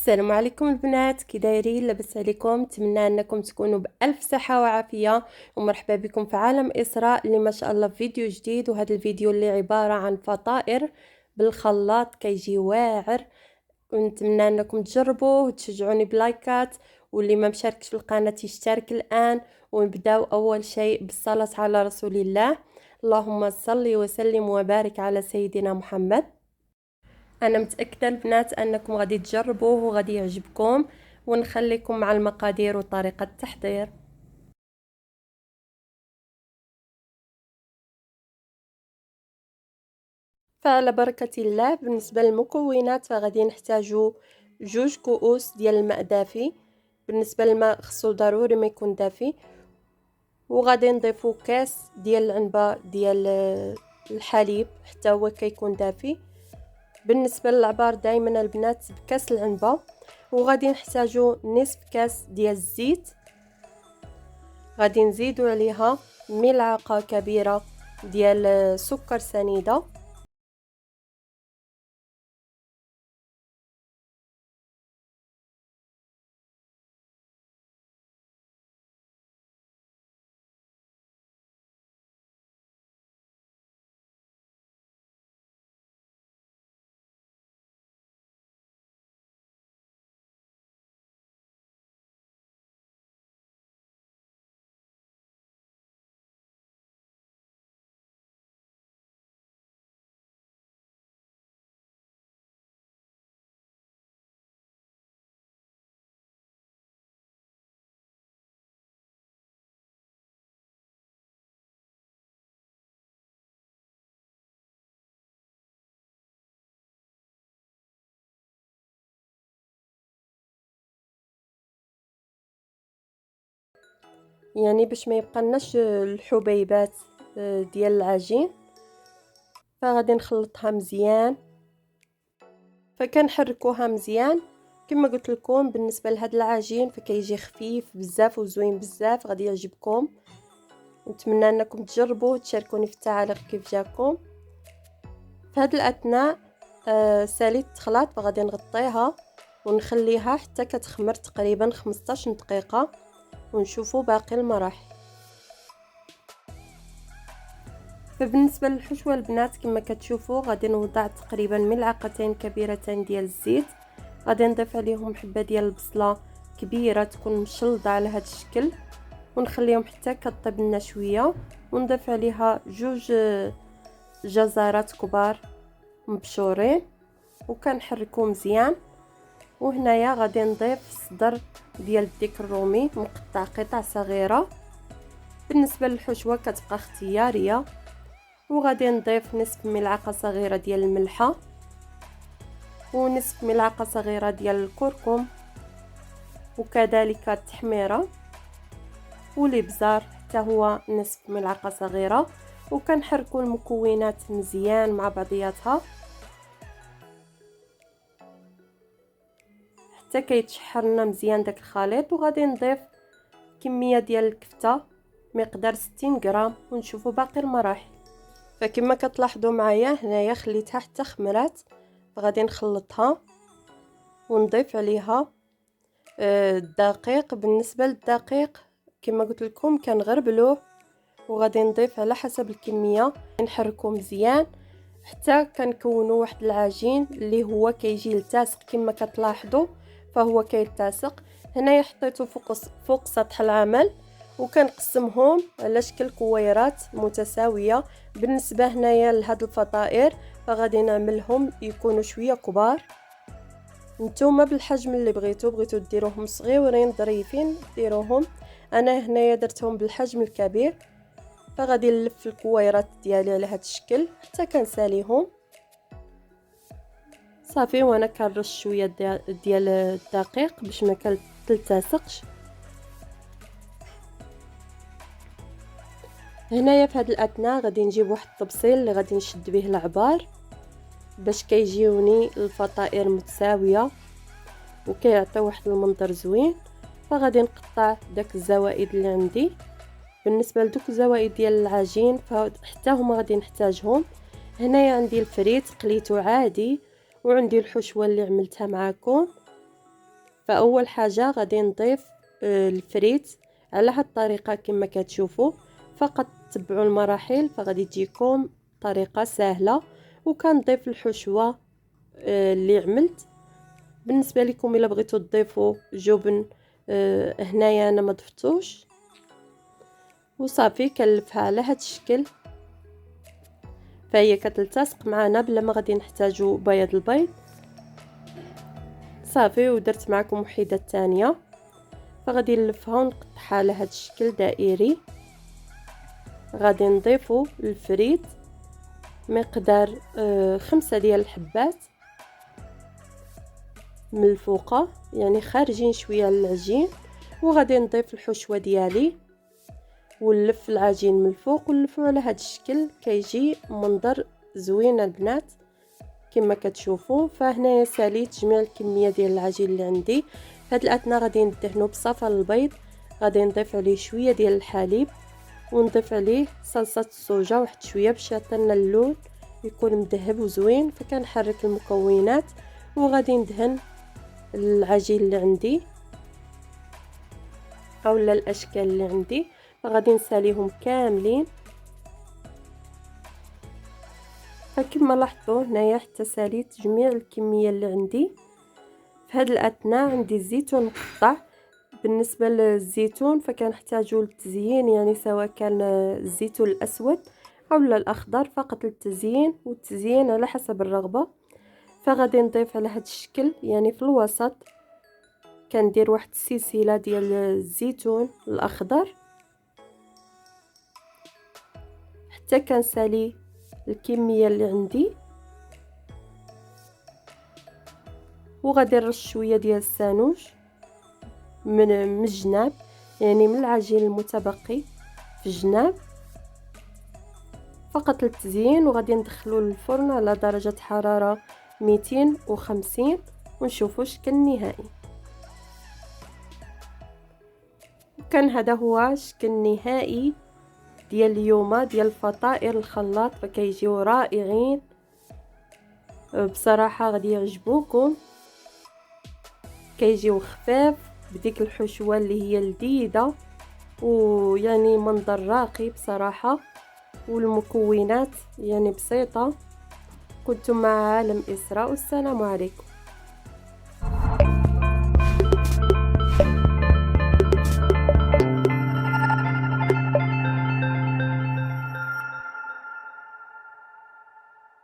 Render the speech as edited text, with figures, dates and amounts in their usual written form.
السلام عليكم البنات، كي دايرين؟ لاباس عليكم؟ نتمنى انكم تكونوا بالف صحه وعافيه، ومرحبا بكم في عالم اسراء اللي ما شاء الله في فيديو جديد. وهذا الفيديو اللي عباره عن فطائر بالخلاط كيجي واعر، ونتمنى انكم تجربوه وتشجعوني بلايكات، واللي ما مشاركش في القناه يشترك الان. ونبداو اول شيء بالصلاه على رسول الله. اللهم صل وسلم وبارك على سيدنا محمد. انا متاكده البنات انكم غادي تجربوه وغادي يعجبكم، ونخليكم مع المقادير وطريقه التحضير. فعلى بركه الله. بالنسبه للمكونات فغادي نحتاجو 2 كؤوس ديال الماء دافي. بالنسبه للماء خصو ضروري ما يكون دافي. وغادي نضيفو كاس ديال العنبه ديال الحليب حتى هو كيكون دافي. بالنسبه للعبار دائما البنات بكاس العنبه. وغادي نحتاجو نصف كاس ديال الزيت. غادي نزيدو عليها ملعقه كبيره ديال سكر سنيده. يعني باش ما يبقى الحبيبات ديال العجين. فغادي نخلطها مزيان، فكنحركوها مزيان. كما قلت لكم بالنسبه لهذا العجين فكيجي خفيف بزاف وزوين بزاف، غادي يعجبكم. نتمنى انكم تجربوه وتشاركوني في التعاليق كيف جاكم. في هذا الاثناء ساليت الخلاط، فغادي نغطيها ونخليها حتى كتخمر تقريبا 15 دقيقه، ونشوفوا باقي المراحل. فبالنسبه للحشوه البنات كما كتشوفوا غادي نوضع تقريبا ملعقتين كبيرتين ديال الزيت. غادي نضيف عليهم حبه ديال البصله كبيره تكون مشلضه على هذا الشكل، ونخليهم حتى كطيب لنا شويه. ونضيف عليها 2 جزرات كبار مبشورين، وكنحركو مزيان. وهنايا غادي نضيف صدر ديال الديك الرومي مقطع قطع صغيره. بالنسبه للحشوه كتبقى اختياريه. وغادي نضيف نصف ملعقه صغيره ديال الملحه، ونصف ملعقه صغيره ديال الكركم، وكذلك التحميره والابزار حتى هو نصف ملعقه صغيره. وكنحركوا المكونات مزيان مع بعضياتها حتى كيتشحر لنا مزيان داك الخليط. وغادي نضيف كميه ديال الكفته مقدار 60 غرام، ونشوفوا باقي المراحل. فكما كتلاحظوا معايا هنايا خليتها حتى خمرات، فغادي نخلطها ونضيف عليها الدقيق. بالنسبه للدقيق كما قلت لكم كنغربلوه، وغادي نضيف على حسب الكميه. نحركو مزيان حتى كنكونوا واحد العجين اللي هو كيجي لتصق. كما كتلاحظوا فهو كيلتصق. هنايا حطيته فوق سطح العمل، وكنقسمهم على شكل كويرات متساويه. بالنسبه هنايا لهاد الفطائر فغادي نعملهم يكونوا شويه كبار. نتوما بالحجم اللي بغيتو ديروهم صغيورين ظريفين ديروهم. انا هنايا درتهم بالحجم الكبير. فغادي نلف الكويرات ديالي على هذا الشكل حتى كنساليهم صافي. وانا كنرش شويه ديال الدقيق باش ما تلتصقش. هنايا في هذا الاثناء غادي نجيب واحد الطبسيل اللي غادي نشد به العبار باش كيجيوني الفطائر متساويه وكيعطي واحد المنظر زوين. فغادي نقطع داك الزوائد اللي عندي. بالنسبه لدوك الزوائد ديال العجين فحتى هما غادي نحتاجهم. هنايا عندي الفريت قليته عادي، وعندي الحشوه اللي عملتها معكم. فاول حاجه غادي نضيف الفريت على هاد الطريقه كما كتشوفوا. فقط تبعوا المراحل فغادي تجيكم طريقه سهله. وكنضيف الحشوه اللي عملت. بالنسبه لكم الا بغيتوا تضيفوا جبن هنايا انا ما ضفتوش. وصافي كنلفها على هاد الشكل، فهي كتلتصق معنا بلا ما غادي نحتاجوا بياض البيض. صافي ودرت معكم وحده ثانيه، فغادي نلفها ونقطعها على هاد الشكل دائري. غادي نضيفوا الفريت مقدار 5 ديال الحبات من الفوقه، يعني خارجين شويه على العجين. وغادي نضيف الحشوه ديالي ونلف العجين من الفوق ونلفو على هاد الشكل، كيجي منظر زوين البنات كما كتشوفوا. فهنايا ساليت جميع الكميه ديال العجين اللي عندي. فهاد الاثناء غادي ندهنو بصفا البيض، غادي نضيف عليه شويه ديال الحليب ونضيف عليه صلصه الصوجا واحد شويه باش يعطينا اللون يكون مذهب وزوين. فكنحرك المكونات وغادي ندهن العجين اللي عندي اولا الاشكال اللي عندي. فغادي نساليهم كاملين. فكما لاحظتوا هنايا حتى ساليت جميع الكميه اللي عندي. في هذا الاثناء عندي الزيتون مقطع. بالنسبه للزيتون فكنحتاجوا للتزيين، يعني سواء كان الزيتون الاسود او الاخضر فقط للتزيين، والتزيين على حسب الرغبه. فغادي نضيف على هذا الشكل يعني في الوسط كندير واحد السلسله ديال الزيتون الاخضر حتى كنسالي الكميه اللي عندي. وغادي نرش شويه ديال السانوج من الجناب، يعني من العجين المتبقي في الجناب فقط للتزيين. وغادي ندخلو للفرن على درجه حراره 250 ونشوفوا الشكل النهائي. كان هذا هو الشكل النهائي ديال اليوم ديال الفطائر الخلاط. فكيجيو رائعين بصراحه، غادي يعجبوكم. كيجيو خفاف بديك الحشوه اللي هي لذيذه، ويعني منظر راقي بصراحه، والمكونات يعني بسيطه. كنت مع عالم إسراء، والسلام عليكم.